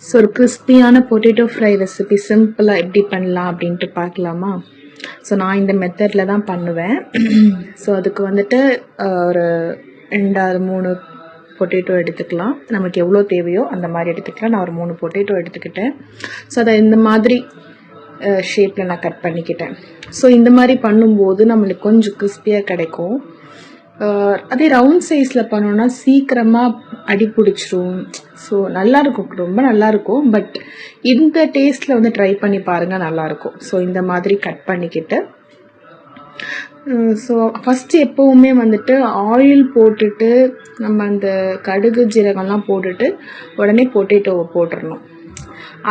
So ஒரு கிறிஸ்பியான potato fry recipe சிம்பிளாக எப்படி பண்ணலாம் அப்படின்ட்டு பார்க்கலாமா? ஸோ நான் இந்த மெத்தடில் தான் பண்ணுவேன். ஸோ அதுக்கு வந்துட்டு ஒரு 2-3 பொட்டேட்டோ எடுத்துக்கலாம். நமக்கு எவ்வளோ தேவையோ அந்த மாதிரி எடுத்துக்கலாம். நான் ஒரு 3 பொட்டேட்டோ எடுத்துக்கிட்டேன். ஸோ அதை இந்த மாதிரி ஷேப்பில் நான் கட் பண்ணிக்கிட்டேன். ஸோ இந்த மாதிரி பண்ணும்போது நம்மளுக்கு கொஞ்சம் கிறிஸ்பியாக கிடைக்கும். அதே ரவுண்ட் சைஸில் பண்ணோன்னா சீக்கிரமாக அடி பிடிச்சிரும். ஸோ நல்லாயிருக்கும், ரொம்ப நல்லாயிருக்கும். பட் இந்த டேஸ்ட்டில் வந்து ட்ரை பண்ணி பாருங்கள், நல்லாயிருக்கும். ஸோ இந்த மாதிரி கட் பண்ணிக்கிட்டு ஸோ ஃபஸ்ட்டு எப்போவுமே வந்துட்டு ஆயில் போட்டுட்டு நம்ம அந்த கடுகு ஜீரகம்லாம் போட்டுட்டு உடனே பொட்டேட்டோவை போட்டுடணும்.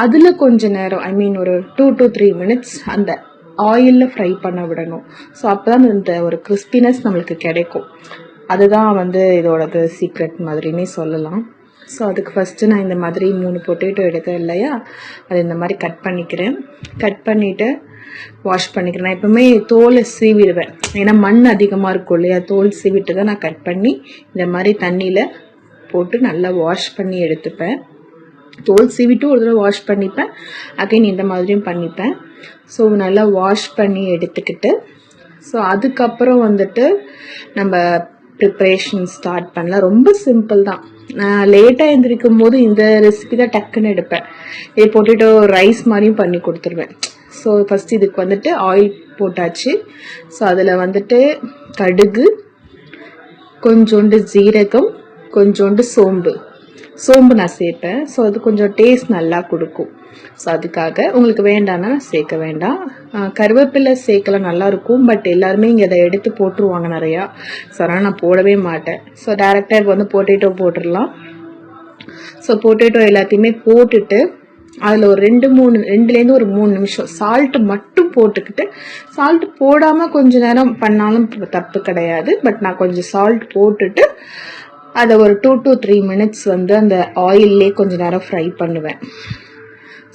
அதில் கொஞ்சம் நேரம் ஒரு 2 to 3 minutes அந்த ஆயிலில் ஃப்ரை பண்ண விடணும். ஸோ அப்போ தான் இந்த ஒரு கிறிஸ்பினஸ் நம்மளுக்கு கிடைக்கும். அதுதான் வந்து இதோடது சீக்ரெட் மாதிரினே சொல்லலாம். ஸோ அதுக்கு ஃபஸ்ட்டு நான் இந்த மாதிரி 3 பொட்டேட்டோ எடுத்தேன் இல்லையா, அது இந்த மாதிரி கட் பண்ணிக்கிறேன். கட் பண்ணிவிட்டு வாஷ் பண்ணிக்கிறேன். நான் எப்போவுமே தோலை சீவிடுவேன், ஏன்னா மண் அதிகமாக இருக்கும் இல்லையா. தோல் சீவிட்டு தான் நான் கட் பண்ணி இந்த மாதிரி தண்ணியில் போட்டு நல்லா வாஷ் பண்ணி எடுத்துப்பேன். தோல் சீவிட்டு ஒரு தடவை வாஷ் பண்ணிப்பேன், அகைன் இந்த மாதிரியும் பண்ணிப்பேன். ஸோ நல்லா வாஷ் பண்ணி எடுத்துக்கிட்டு ஸோ அதுக்கப்புறம் வந்துட்டு நம்ம ப்ரிப்ரேஷன் ஸ்டார்ட் பண்ணலாம். ரொம்ப சிம்பிள் தான். நான் லேட்டாக எழுந்திரிக்கும் போது இந்த ரெசிபி தான் டக்குன்னு எடுப்பேன். இது பொட்டேட்டோ ரைஸ் மாதிரியும் பண்ணி கொடுத்துருவேன். ஸோ ஃபஸ்ட்டு இதுக்கு வந்துட்டு ஆயில் போட்டாச்சு. ஸோ அதில் வந்துட்டு கடுகு, கொஞ்சோண்டு ஜீரகம், கொஞ்சோண்டு சோம்பு நான் சேர்ப்பேன். ஸோ அது கொஞ்சம் டேஸ்ட் நல்லா கொடுக்கும். ஸோ அதுக்காக உங்களுக்கு வேண்டான்னா சேர்க்க வேண்டாம். கருவேப்பிலை சேர்க்கலாம், நல்லாயிருக்கும். பட் எல்லாருமே இங்கே அதை எடுத்து போட்டுருவாங்க நிறையா. ஸோ அதனால் நான் போடவே மாட்டேன். ஸோ டேரெக்டாக இப்போ வந்து பொட்டேட்டோ போட்டுடலாம். ஸோ பொட்டேட்டோ எல்லாத்தையுமே போட்டுட்டு அதில் ஒரு 2-3 நிமிஷம் சால்ட்டு மட்டும் போட்டுக்கிட்டு, சால்ட்டு போடாமல் கொஞ்சம் நேரம் பண்ணாலும் தப்பு கிடையாது. பட் நான் கொஞ்சம் சால்ட் போட்டுட்டு அதை ஒரு 2 to 3 minutes வந்து அந்த ஆயிலே கொஞ்சம் நேரம் ஃப்ரை பண்ணுவேன்.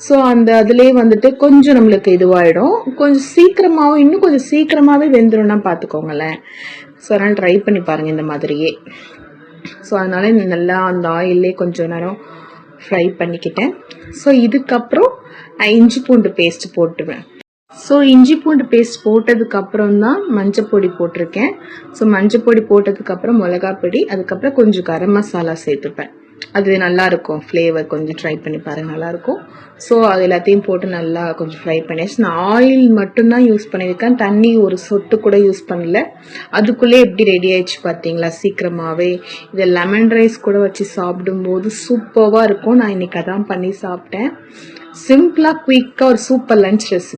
ஸோ அந்த அதுலேயே வந்துட்டு கொஞ்சம் நம்மளுக்கு இதுவாகிடும். கொஞ்சம் சீக்கிரமாகவும் இன்னும் கொஞ்சம் சீக்கிரமாகவே வெந்துடும்னா பார்த்துக்கோங்களேன். ஸோ அதனால் ட்ரை பண்ணி பாருங்கள் இந்த மாதிரியே. ஸோ அதனால் நல்லா அந்த ஆயிலே கொஞ்சம் நேரம் ஃப்ரை பண்ணிக்கிட்டேன். ஸோ இதுக்கப்புறம் நான் இஞ்சி பூண்டு பேஸ்ட் போட்டுருவேன். ஸோ இஞ்சி பூண்டு பேஸ்ட் போட்டதுக்கப்புறம் தான் மஞ்சள் பொடி போட்டிருக்கேன். ஸோ மஞ்சள் பொடி போட்டதுக்கப்புறம் மிளகா பொடி, அதுக்கப்புறம் கொஞ்சம் கரம் மசாலா சேர்த்துப்பேன். அது நல்லாயிருக்கும், ஃப்ளேவர் கொஞ்சம் ட்ரை பண்ணி பாருங்கள், நல்லாயிருக்கும். ஸோ அது எல்லாத்தையும் போட்டு நல்லா கொஞ்சம் ஃப்ரை பண்ணியாச்சு. நான் ஆயில் மட்டும்தான் யூஸ் பண்ணியிருக்கேன், தண்ணி ஒரு சொட்டு கூட யூஸ் பண்ணல. அதுக்குள்ளே எப்படி ரெடி ஆயிடுச்சு பார்த்தீங்களா சீக்கிரமாகவே. இதை லெமன் ரைஸ் கூட வச்சு சாப்பிடும்போது சூப்பராக இருக்கும். நான் இன்னைக்கு அதான் பண்ணி சாப்பிட்டேன். சிம்பிளாக குயிக்காக ஒரு சூப்பர் லஞ்ச் ரெசிபி.